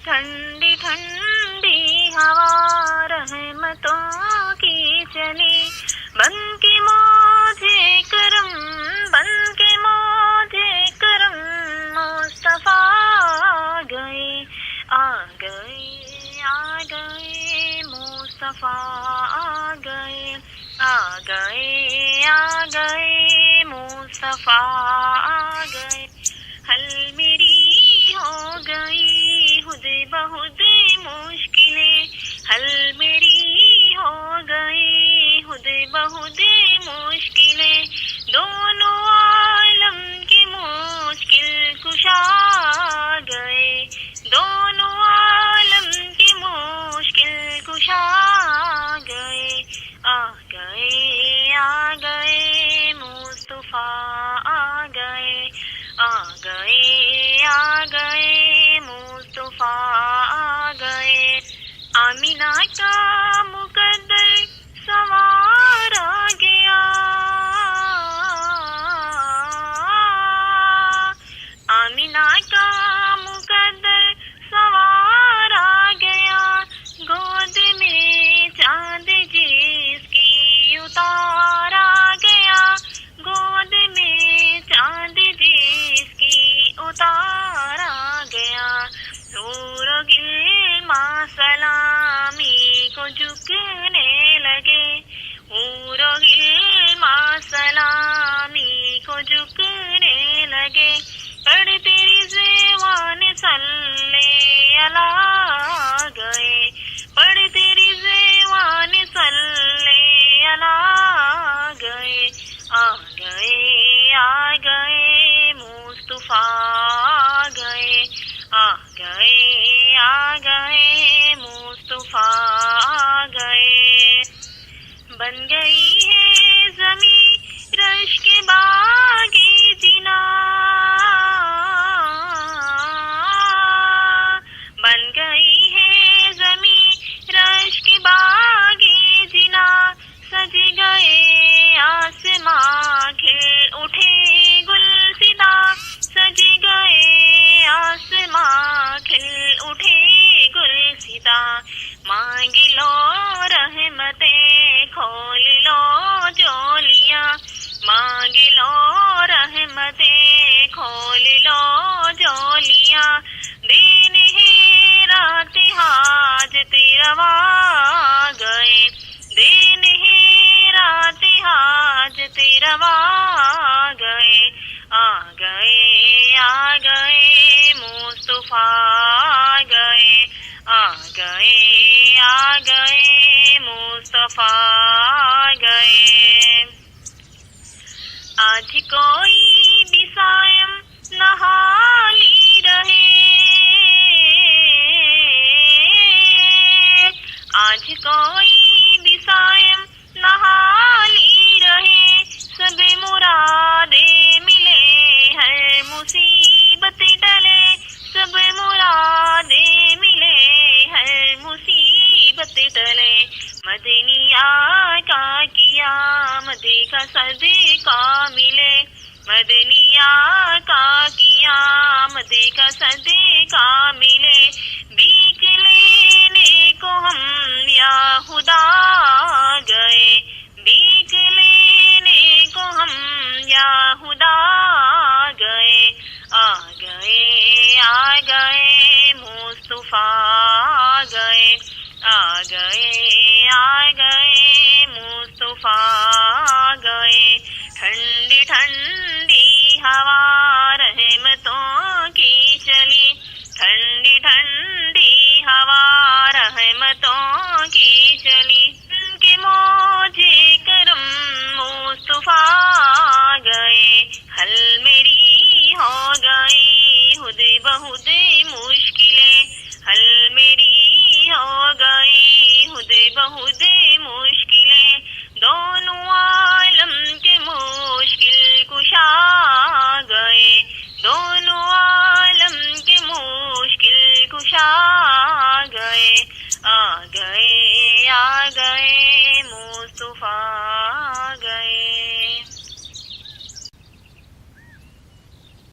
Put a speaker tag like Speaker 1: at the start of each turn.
Speaker 1: ٹھنڈی ٹھنڈی ہوا رحمتوں کی چلی، بن کے موجے کرم، بن کے موجے کرم، مصطفیٰ گئے آ گئے آ گئے، مصطفیٰ آ گئے آ گئے آ گئے، مصطفیٰ آ گئے۔ حل میری ہو گئی خود بخود مشکلیں، حل میری ہو گئی خود بخود مشکلیں، دونوں عالم کی مشکل کشا گئے، دونوں عالم کی مشکل کشا گئے، آ گئے آ گئے، مصطفیٰ آ گئے آ گئے آ گئے، مصطفیٰ آ گئے۔ آمینہ کا مقدر سنوارا گیا، آمینہ کا مقدر سنوارا گیا، گود میں چاند جس کی اتارا گیا، گود میں چاند جس کی اتارا گیا، حور و غلمان سلامی کو جھکنے لگے، حور و غلمان سلامی کو جھکنے لگے، پڑھ تیری زیوان صلی علیہ گئے، پڑھ تیری زیوان صلی علیہ گئے، آ گئے آ گئے، مصطفیٰ آ گئے آ گئے آ گئے، مصطفیٰ آ گئے۔ بن گئی ہے زمین رش کے باغی جنا، بن گئی ہے زمین رش کے باغی جنا، سج گئے آسماں کھل اٹھے گل سدا، سج گئے آسماں کھل اٹھے گل سدا، مانگ لو رحمتیں کھول لو جولیاں، مانگ لو رحمتیں کھول لو جولیاں، دن ہے رات حاجت روا گئے، دن ہے رات حاجت روا گئے، آ گئے آ گئے، مصطفیٰ آ گئے آ گئے آ گئے، مصطفیٰ آ گئے۔ آج کوئی بھی صائم نہالی رہے، آج کوئی بھی صائم نہالی رہے، سب مرادیں ملے ہر مصیبت ٹلے، سب مرادیں ملے ہر مصیبت ٹلے، مدنی آقا کی آمد کا صدقہ ملے، مدنی آقا کی آمد کا صدقہ ملے، بھیک لینے کو ہم یا خدا